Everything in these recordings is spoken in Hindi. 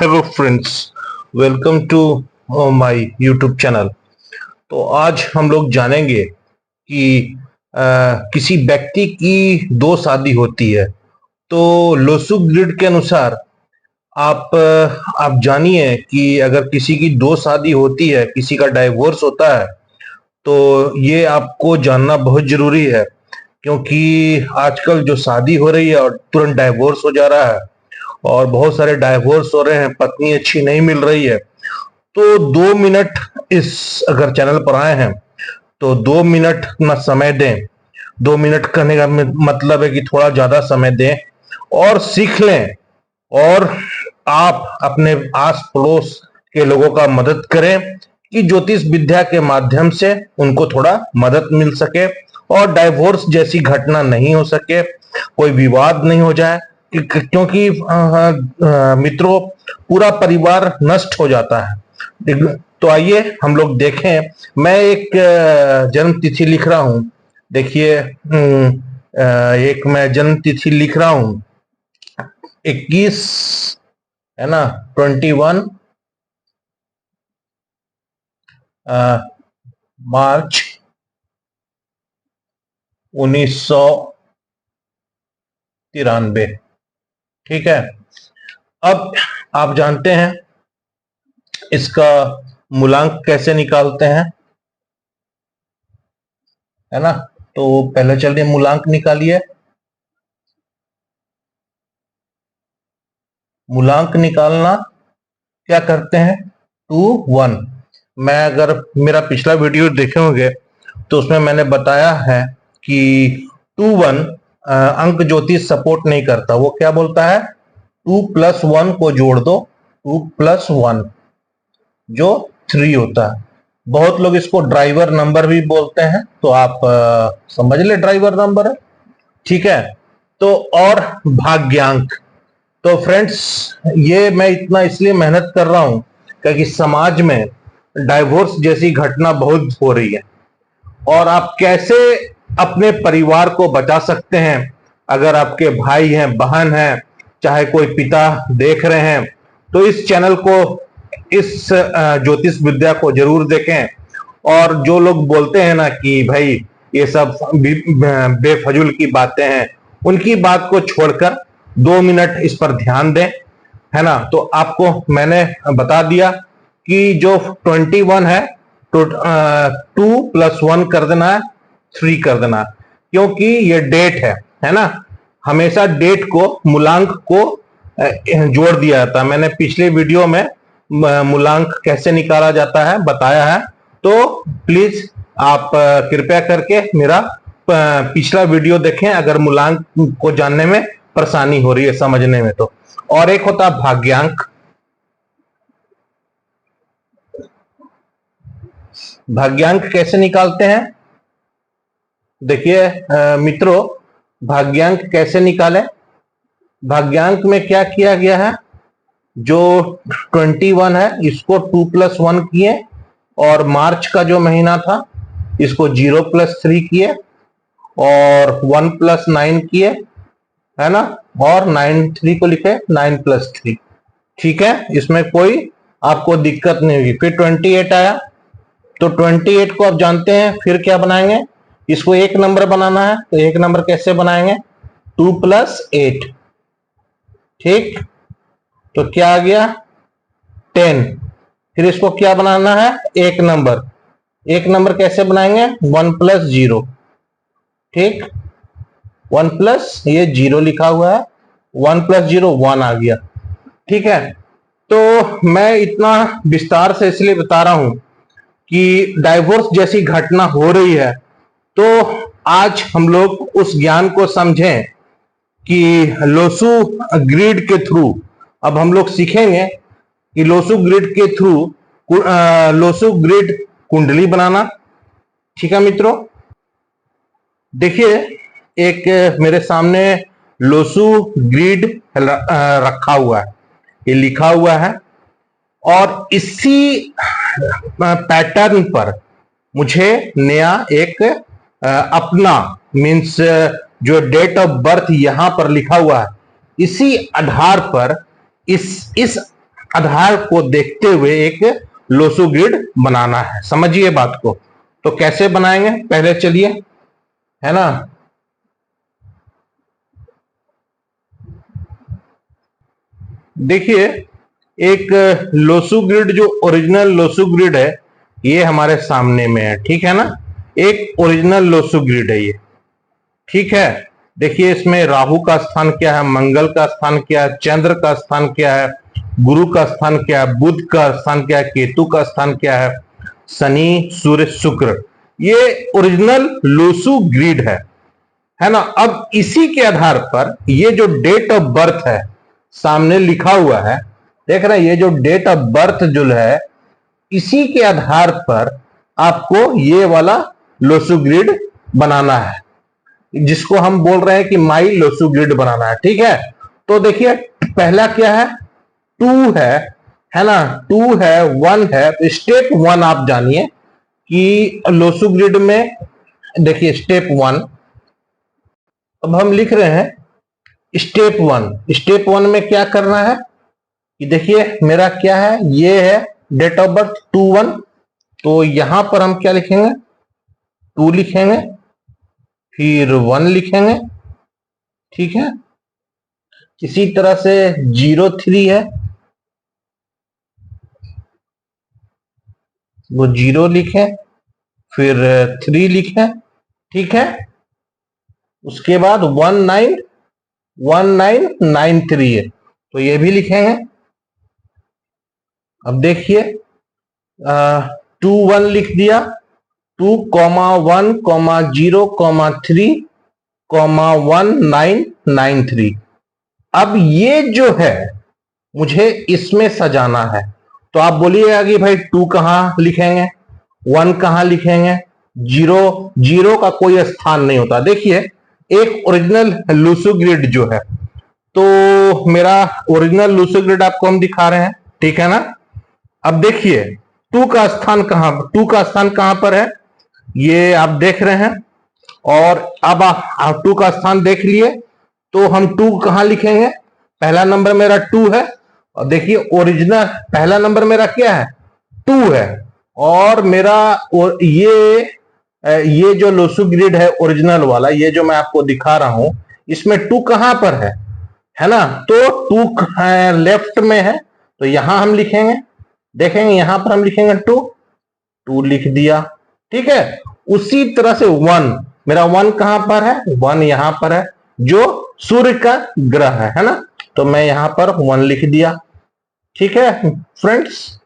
Hello friends, welcome to my YouTube channel. तो आज हम लोग जानेंगे कि किसी व्यक्ति की दो शादी होती है। तो लोसू ग्रिड के अनुसार आप जानिए कि अगर किसी की दो शादी होती है, किसी का डाइवोर्स होता है, तो ये आपको जानना बहुत जरूरी है। क्योंकि आजकल जो शादी हो रही है और तुरंत डाइवोर्स हो जा रहा है, और बहुत सारे डाइवोर्स हो रहे हैं, पत्नी अच्छी नहीं मिल रही है। तो 2 मिनट इस अगर चैनल पर आए हैं तो 2 मिनट अपना समय दें। 2 मिनट करने का मतलब है कि थोड़ा ज्यादा समय दें और सीख लें, और आप अपने आस पड़ोस के लोगों का मदद करें कि ज्योतिष विद्या के माध्यम से उनको थोड़ा मदद मिल सके और डाइवोर्स जैसी घटना नहीं हो सके, कोई विवाद नहीं हो जाए। क्योंकि मित्रों, पूरा परिवार नष्ट हो जाता है। तो आइए हम लोग देखें। मैं एक जन्म तिथि लिख रहा हूं। देखिए, एक मैं जन्म तिथि लिख रहा हूं, 21 है ना, 21 मार्च 1993। ठीक है। अब आप जानते हैं इसका मूलांक कैसे निकालते हैं, है ना। तो पहले चलिए मूलांक निकालिए। मूलांक निकालना क्या करते हैं, 2 1। मैं अगर मेरा पिछला वीडियो देखे होंगे तो उसमें मैंने बताया है कि 2 1 अंक ज्योतिष सपोर्ट नहीं करता। वो क्या बोलता है, 2+1 को जोड़ दो, 2+1 जो 3 होता है। बहुत लोग इसको ड्राइवर नंबर भी बोलते हैं, तो आप समझ ले ड्राइवर नंबर है। ठीक है। तो और भाग्यांक, तो फ्रेंड्स, ये मैं इतना इसलिए मेहनत कर रहा हूं क्योंकि समाज में डाइवोर्स जैसी घटना बहुत हो रही है, और आप कैसे अपने परिवार को बचा सकते हैं। अगर आपके भाई हैं, बहन हैं, चाहे कोई पिता देख रहे हैं, तो इस चैनल को, इस ज्योतिष विद्या को जरूर देखें। और जो लोग बोलते हैं ना कि भाई ये सब बेफजूल की बातें हैं, उनकी बात को छोड़कर 2 मिनट इस पर ध्यान दें, है ना। तो आपको मैंने बता दिया कि जो 21 है तो 2+1 कर देना है, 3 कर देना है, क्योंकि ये डेट है ना। हमेशा डेट को, मूलांक को जोड़ दिया जाता है। मैंने पिछले वीडियो में मूलांक कैसे निकाला जाता है बताया है। तो प्लीज आप कृपया करके मेरा पिछला वीडियो देखें अगर मूलांक को जानने में परेशानी हो रही है, समझने में। तो और एक होता है भाग्यांक। भाग्यांक कैसे निकालते हैं, देखिए मित्रों, भाग्यांक कैसे निकालें। भाग्यांक में क्या किया गया है, जो 21 है इसको 2+1 किए, और मार्च का जो महीना था इसको 0+3 किए, और 1+9 किए, है ना, और 9 3 को लिखे 9+3। ठीक है, इसमें कोई आपको दिक्कत नहीं होगी। फिर 28 आया, तो 28 को आप जानते हैं फिर क्या बनाएंगे, इसको एक नंबर बनाना है। तो एक नंबर कैसे बनाएंगे, 2+8। ठीक, तो क्या आ गया, 10। फिर इसको क्या बनाना है, एक नंबर। एक नंबर कैसे बनाएंगे, 1+0। ठीक, 1+, ये 0 लिखा हुआ है, 1+0 1 आ गया। ठीक है। तो मैं इतना विस्तार से इसलिए बता रहा हूं कि डाइवोर्स जैसी घटना हो रही है, तो आज हम लोग उस ज्ञान को समझें कि लोसू ग्रिड के थ्रू अब हम लोग सीखेंगे कि लोसू ग्रिड के थ्रू लोसू ग्रिड कुंडली बनाना। ठीक है मित्रों, देखिए एक मेरे सामने लोसू ग्रिड रखा हुआ है, ये लिखा हुआ है, और इसी पैटर्न पर मुझे नया एक अपना मीन्स जो डेट ऑफ बर्थ यहां पर लिखा हुआ है, इसी आधार पर इस आधार को देखते हुए एक लोसू ग्रिड बनाना है। समझिए बात को। तो कैसे बनाएंगे पहले चलिए, है ना। देखिए, एक लोसू ग्रिड जो ओरिजिनल लोसू ग्रिड है ये हमारे सामने में है, ठीक है ना। एक ओरिजिनल लोसू ग्रिड है ये, ठीक है। देखिए इसमें राहु का स्थान क्या है, मंगल का स्थान क्या है, चंद्र का स्थान क्या है, गुरु का स्थान क्या है, बुध का स्थान क्या है, केतु का स्थान क्या है, शनि सूर्य शुक्र। ये ओरिजिनल लोसू ग्रिड है ना। अब इसी के आधार पर ये जो डेट ऑफ बर्थ है सामने लिखा हुआ है, देख रहे हैं, ये जो डेट ऑफ बर्थ जो है इसी के आधार पर आपको ये वाला लोसू ग्रिड बनाना है, जिसको हम बोल रहे हैं कि माई लोसू ग्रिड बनाना है, ठीक है। तो देखिए पहला क्या है, टू है ना, टू है, वन है। तो स्टेप वन आप जानिए कि लोसू ग्रिड में देखिए स्टेप वन, अब हम लिख रहे हैं स्टेप वन। स्टेप वन में क्या करना है कि देखिए मेरा क्या है, ये है डेट ऑफ बर्थ 2/1। तो यहां पर हम क्या लिखेंगे, 2 लिखेंगे, फिर 1 लिखेंगे, ठीक है। इसी तरह से 03 है, वो 0 लिखें, फिर 3 लिखें, ठीक है। उसके बाद 1993 है, तो ये भी लिखेंगे। अब देखिए 2 1 लिख दिया, 2,1,0,3,1993। अब ये जो है मुझे इसमें सजाना है। तो आप बोलिएगा कि भाई 2 कहां लिखेंगे, 1 कहां लिखेंगे, जीरो जीरो का कोई स्थान नहीं होता। देखिए एक ओरिजिनल लूसो ग्रिड जो है, तो मेरा ओरिजिनल लूसो ग्रिड आपको हम दिखा रहे हैं, ठीक है ना। अब देखिए 2 का स्थान कहां, 2 का स्थान कहां पर है ये आप देख रहे हैं। और अब आप 2 का स्थान देख लिए, तो हम 2 कहां लिखेंगे, पहला नंबर मेरा 2 है। और देखिए ओरिजिनल पहला नंबर मेरा क्या है, 2 है। और मेरा ये जो लोसू ग्रिड है ओरिजिनल वाला, ये जो मैं आपको दिखा रहा हूं, इसमें 2 कहां पर है ना। तो 2 लेफ्ट में है, तो यहां हम लिखेंगे, देखेंगे यहां पर हम लिखेंगे 2 लिख दिया, ठीक है। उसी तरह से 1, मेरा 1 कहां पर है, 1 यहां पर है, जो सूर्य का ग्रह है ना। तो मैं यहां पर 1 लिख दिया, ठीक है फ्रेंड्स।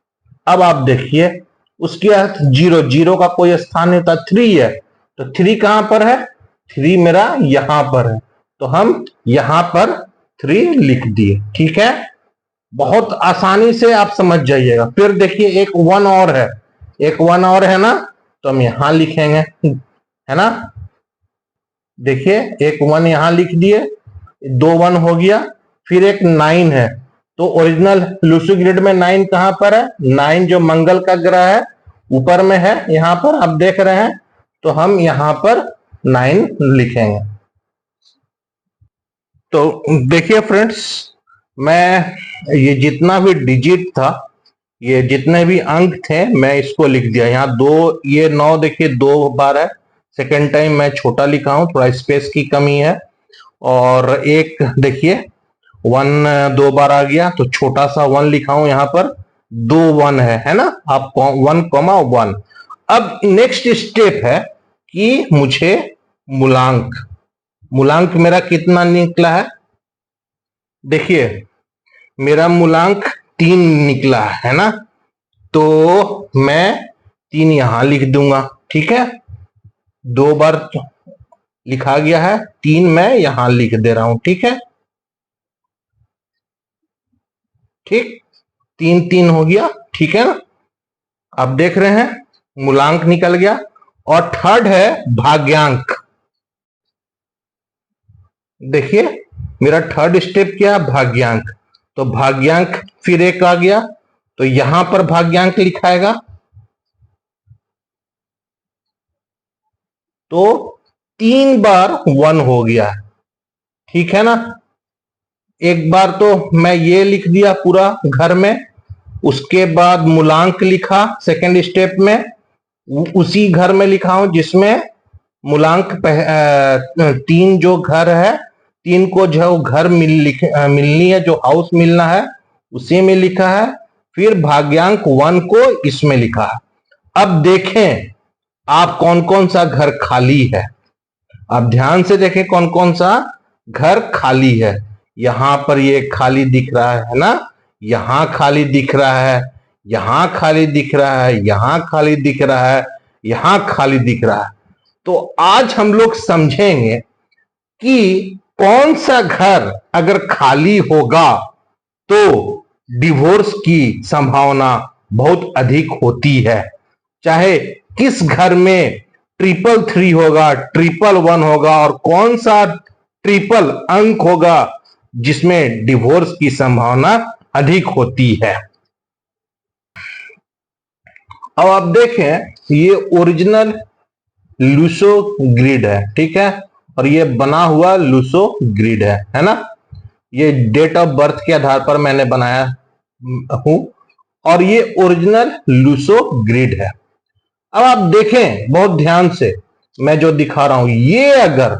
अब आप देखिए उसके बाद 0 का कोई स्थान नहीं होता, 3 है, तो 3 कहां पर है, 3 मेरा यहां पर है, तो हम यहां पर 3 लिख दिए, ठीक है। बहुत आसानी से आप समझ जाइएगा। फिर देखिए एक 1 और है, एक 1 और है ना, तो हम यहां लिखेंगे, है ना। देखिए एक 1 यहां लिख दिए, 2 1 हो गया। फिर एक 9 है, तो ओरिजिनल लूसी ग्रिड में 9 कहां पर है, 9 जो मंगल का ग्रह है ऊपर में है, यहां पर आप देख रहे हैं, तो हम यहां पर 9 लिखेंगे। तो देखिए फ्रेंड्स, मैं ये जितना भी डिजिट था, ये जितने भी अंक थे, मैं इसको लिख दिया यहाँ 2, ये 9 देखिए 2 बार है, सेकेंड टाइम मैं छोटा लिखा हूं, थोड़ा स्पेस की कमी है। और एक देखिए 1 2 बार आ गया, तो छोटा सा 1 लिखा हूं यहाँ पर, 2 1 है ना, आप 1,1। अब नेक्स्ट स्टेप है कि मुझे मूलांक, मूलांक मेरा कितना निकला है, देखिए मेरा मूलांक 3 निकला है ना। तो मैं 3 यहां लिख दूंगा, ठीक है। 2 बार लिखा गया है, 3 मैं यहां लिख दे रहा हूं, ठीक है। ठीक, 3 3 हो गया, ठीक है ना। आप देख रहे हैं मूलांक निकल गया। और थर्ड है भाग्यांक। देखिए मेरा थर्ड स्टेप क्या है, भाग्यांक। तो भाग्यांक फिर एक आ गया, तो यहां पर भाग्यांक लिखाएगा, तो 3 बार 1 हो गया, ठीक है ना। एक बार तो मैं ये लिख दिया पूरा घर में, उसके बाद मूलांक लिखा सेकंड स्टेप में, उसी घर में लिखा हूं जिसमें मूलांक 3 जो घर है, 3 को जो घर मिलनी है, जो हाउस मिलना है उसी में लिखा है। फिर भाग्यांक 1 को इसमें लिखा है। अब देखें आप कौन कौन सा घर खाली है। आप ध्यान से देखें कौन कौन सा घर खाली है। यहां पर ये खाली दिख रहा है ना, यहां खाली दिख रहा है, यहां खाली दिख रहा है, यहां खाली दिख रहा है, यहां खाली दिख रहा है। तो आज हम लोग समझेंगे कि कौन सा घर अगर खाली होगा तो डिवोर्स की संभावना बहुत अधिक होती है। चाहे किस घर में 333 होगा, 111 होगा, और कौन सा ट्रिपल अंक होगा जिसमें डिवोर्स की संभावना अधिक होती है। अब आप देखें ये ओरिजिनल लूसो ग्रिड है, ठीक है, और ये बना हुआ लूसो ग्रिड है ना। ये डेट ऑफ बर्थ के आधार पर मैंने बनाया हूं और ये ओरिजिनल लूसो ग्रिड है। अब आप देखें बहुत ध्यान से, मैं जो दिखा रहा हूं, ये अगर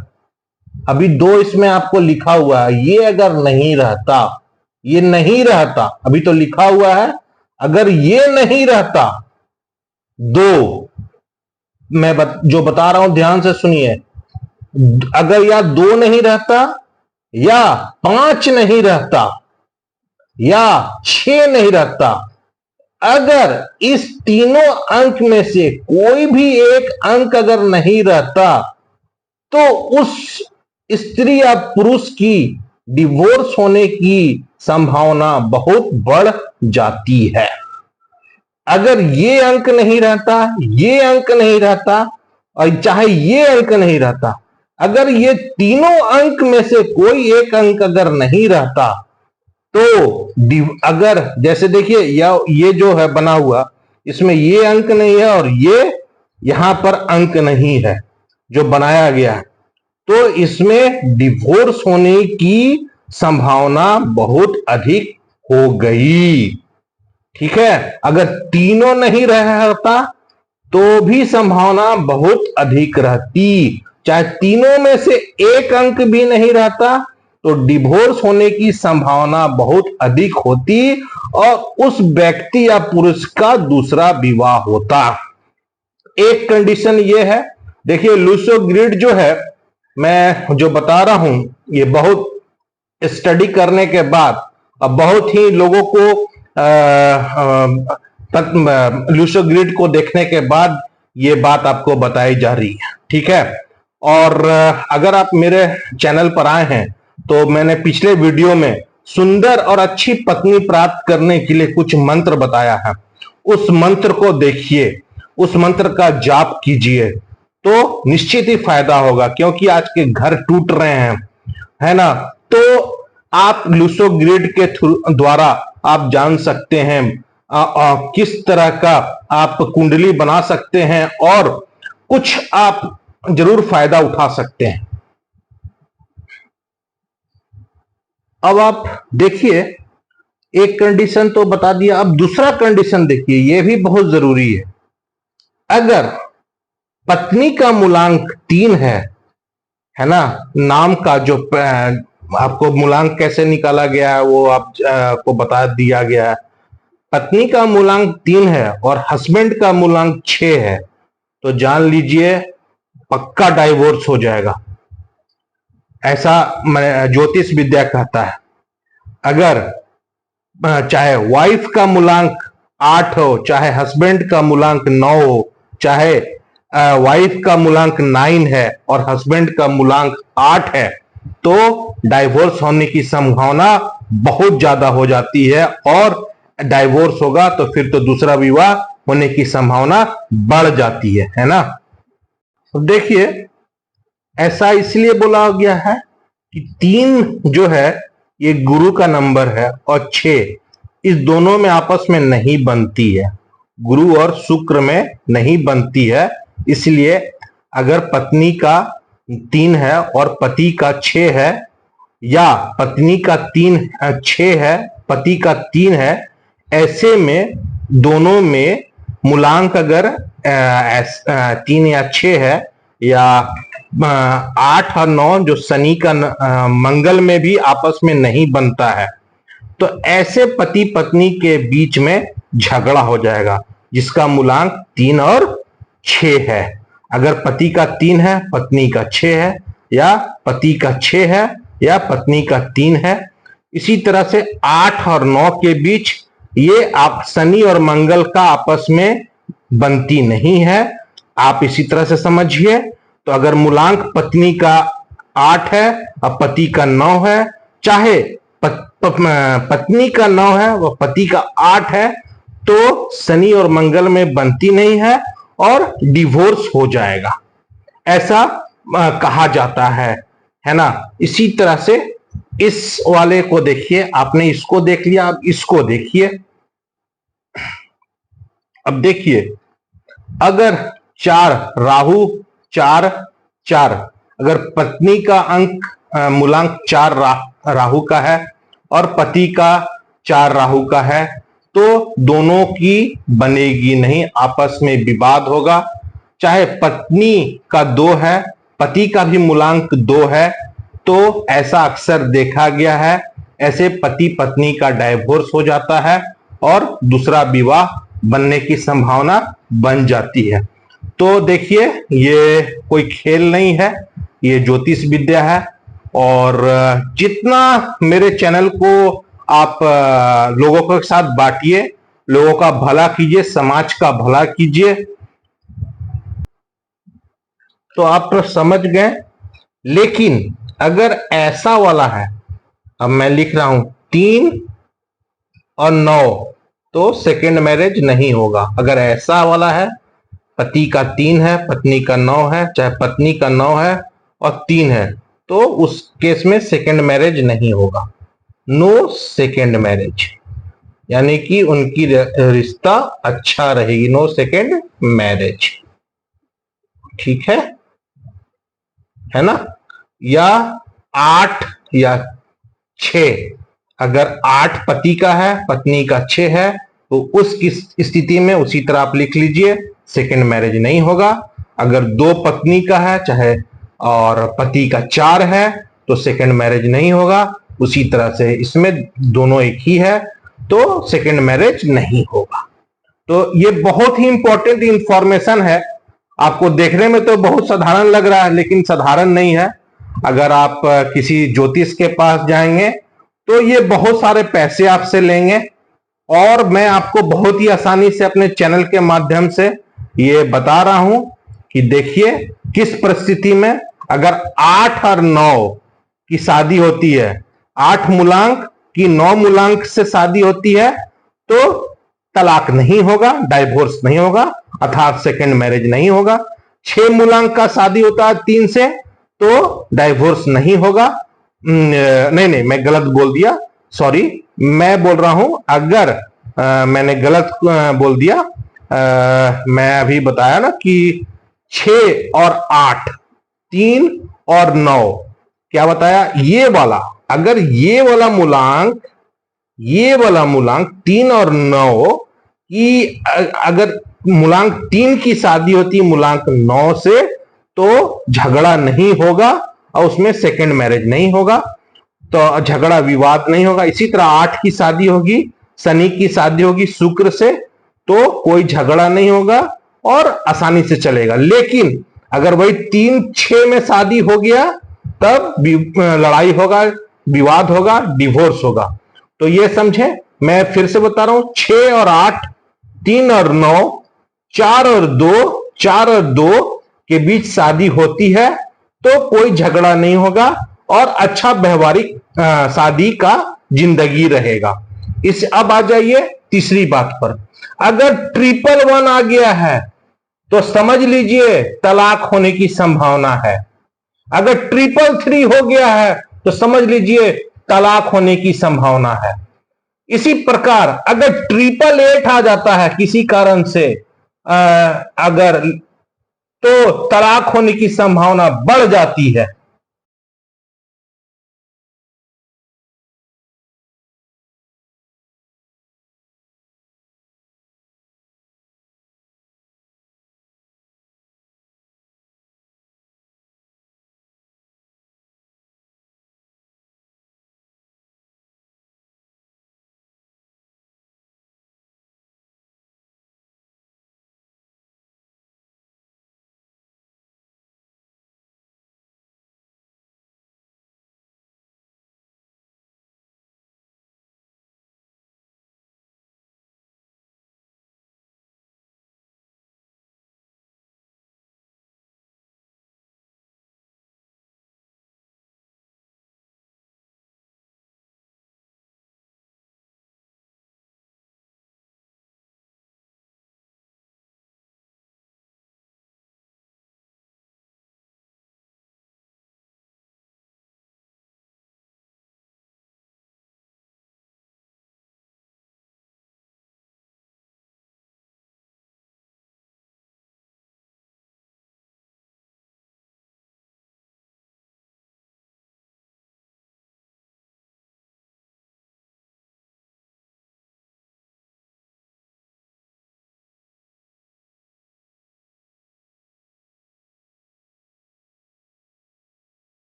अभी 2 इसमें आपको लिखा हुआ है, ये अगर नहीं रहता, ये नहीं रहता, अभी तो लिखा हुआ है, अगर ये नहीं रहता 2, मैं जो बता रहा हूं ध्यान से सुनिए, अगर या 2 नहीं रहता, या 5 नहीं रहता, या 6 नहीं रहता, अगर इस तीनों अंक में से कोई भी एक अंक अगर नहीं रहता तो उस स्त्री या पुरुष की डिवोर्स होने की संभावना बहुत बढ़ जाती है। अगर ये अंक नहीं रहता, ये अंक नहीं रहता, और चाहे ये अंक नहीं रहता, अगर ये तीनों अंक में से कोई एक अंक अगर नहीं रहता तो अगर जैसे देखिए ये जो है बना हुआ, इसमें ये अंक नहीं है और ये यहां पर अंक नहीं है जो बनाया गया है, तो इसमें डिवोर्स होने की संभावना बहुत अधिक हो गई। ठीक है, अगर तीनों नहीं रहता तो भी संभावना बहुत अधिक रहती। चाहे तीनों में से एक अंक भी नहीं रहता तो डिवोर्स होने की संभावना बहुत अधिक होती और उस व्यक्ति या पुरुष का दूसरा विवाह होता। एक कंडीशन ये है, देखिए लूसो ग्रिड जो है मैं जो बता रहा हूं, ये बहुत स्टडी करने के बाद अब बहुत ही लोगों को लूसो ग्रिड को देखने के बाद ये बात आपको बताई जा रही है। ठीक है, और अगर आप मेरे चैनल पर आए हैं तो मैंने पिछले वीडियो में सुंदर और अच्छी पत्नी प्राप्त करने के लिए कुछ मंत्र बताया है। उस मंत्र को देखिए, उस मंत्र का जाप कीजिए तो निश्चित ही फायदा होगा, क्योंकि आज के घर टूट रहे हैं, है ना। तो आप लूसो ग्रिड के द्वारा आप जान सकते हैं किस तरह का आप कुंडली बना सकते हैं और कुछ आप जरूर फायदा उठा सकते हैं। अब आप देखिए, एक कंडीशन तो बता दिया, अब दूसरा कंडीशन देखिए, यह भी बहुत जरूरी है। अगर पत्नी का मूलांक 3 है ना, नाम का जो आपको मूलांक कैसे निकाला गया है वो आपको बता दिया गया है। पत्नी का मूलांक 3 है और हस्बैंड का मूलांक 6 है तो जान लीजिए पक्का डाइवोर्स हो जाएगा, ऐसा ज्योतिष विद्या कहता है। अगर चाहे वाइफ का मूलांक 8 हो, चाहे हस्बैंड का मूलांक 9 हो, चाहे वाइफ का मूलांक 9 है और हस्बैंड का मूलांक 8 है, तो डाइवोर्स होने की संभावना बहुत ज्यादा हो जाती है और डाइवोर्स होगा तो फिर तो दूसरा विवाह होने की संभावना बढ़ जाती है ना। तो देखिए, ऐसा इसलिए बोला गया है कि 3 जो है ये गुरु का नंबर है और 6 इस दोनों में आपस में नहीं बनती है, गुरु और शुक्र में नहीं बनती है। इसलिए अगर पत्नी का 3 है और पति का 6 है, या पत्नी का 6 है, पति का 3 है, ऐसे में दोनों में मूलांक अगर 3 या 6 है, या 8 और 9 जो शनि का मंगल में भी आपस में नहीं बनता है, तो ऐसे पति पत्नी के बीच में झगड़ा हो जाएगा जिसका मूलांक 3 और 6 है। अगर पति का 3 है, पत्नी का 6 है, या पति का 6 है या पत्नी का 3 है। इसी तरह से 8 और 9 के बीच ये आप शनि और मंगल का आपस में बनती नहीं है। आप इसी तरह से समझिए। तो अगर मूलांक पत्नी का 8 है और पति का 9 है, चाहे पत्नी का 9 है व पति का 8 है, तो शनि और मंगल में बनती नहीं है और डिवोर्स हो जाएगा, ऐसा कहा जाता है ना। इसी तरह से इस वाले को देखिए, आपने इसको देख लिया, अब इसको देखिए। अब देखिए, अगर 4 राहु 4 4, अगर पत्नी का अंक मूलांक 4 राहु का है और पति का 4 राहु का है, तो दोनों की बनेगी नहीं, आपस में विवाद होगा। चाहे पत्नी का 2 है, पति का भी मूलांक 2 है, तो ऐसा अक्सर देखा गया है। ऐसे पति पत्नी का डाइवोर्स हो जाता है और दूसरा विवाह बनने की संभावना बन जाती है। तो देखिए, ये कोई खेल नहीं है, ये ज्योतिष विद्या है। और जितना मेरे चैनल को आप लोगों के साथ बांटिए, लोगों का भला कीजिए, समाज का भला कीजिए, तो आप तो समझ गए। लेकिन अगर ऐसा वाला है, अब मैं लिख रहा हूं 3 और 9, तो सेकेंड मैरिज नहीं होगा। अगर ऐसा वाला है, पति का 3 है, पत्नी का 9 है, चाहे पत्नी का 9 है और 3 है, तो उस केस में सेकेंड मैरिज नहीं होगा। नो सेकेंड मैरिज, यानी कि उनकी रिश्ता अच्छा रहेगी। नो सेकेंड मैरिज, ठीक है ना। या 8 या 6, अगर 8 पति का है, पत्नी का 6 है, तो उस स्थिति में उसी तरह आप लिख लीजिए, सेकेंड मैरिज नहीं होगा। अगर 2 पत्नी का है चाहे और पति का 4 है, तो सेकेंड मैरिज नहीं होगा। उसी तरह से इसमें दोनों एक ही है, तो सेकेंड मैरिज नहीं होगा। तो ये बहुत ही इंपॉर्टेंट इंफॉर्मेशन है। आपको देखने में तो बहुत साधारण लग रहा है, लेकिन साधारण नहीं है। अगर आप किसी ज्योतिष के पास जाएंगे तो ये बहुत सारे पैसे आपसे लेंगे, और मैं आपको बहुत ही आसानी से अपने चैनल के माध्यम से ये बता रहा हूं कि देखिए, किस परिस्थिति में अगर 8 और 9 की शादी होती है, 8 मूलांक की 9 मूलांक से शादी होती है, तो तलाक नहीं होगा, डाइवोर्स नहीं होगा, अर्थात सेकेंड मैरिज नहीं होगा। 6 मूलांक का शादी होता है 3 से, तो डाइवोर्स नहीं होगा। नहीं, मैं गलत बोल दिया, सॉरी। मैं बोल रहा हूं, अगर मैंने गलत बोल दिया, मैं अभी बताया ना कि 6 और 8, 3 और 9, क्या बताया, ये वाला, अगर ये वाला मूलांक 3 और 9 की, अगर मूलांक 3 की शादी होती है मूलांक 9 से, तो झगड़ा नहीं होगा और उसमें सेकेंड मैरिज नहीं होगा, तो झगड़ा विवाद नहीं होगा। इसी तरह 8 की शादी होगी, शनि की शादी होगी शुक्र से, तो कोई झगड़ा नहीं होगा और आसानी से चलेगा। लेकिन अगर वही 3-6 में शादी हो गया, तब लड़ाई होगा, विवाद होगा, डिवोर्स होगा। तो ये समझे, मैं फिर से बता रहा हूं, 6 और 8, 3 और 9, 4 और 2 के बीच शादी होती है, तो कोई झगड़ा नहीं होगा और अच्छा व्यवहारिक शादी का जिंदगी रहेगा। इस अब आ जाइए तीसरी बात पर। अगर 111 आ गया है, तो समझ लीजिए तलाक होने की संभावना है। अगर 333 हो गया है, तो समझ लीजिए तलाक होने की संभावना है। इसी प्रकार अगर 888 आ जाता है किसी कारण से, अगर, तो तलाक होने की संभावना बढ़ जाती है।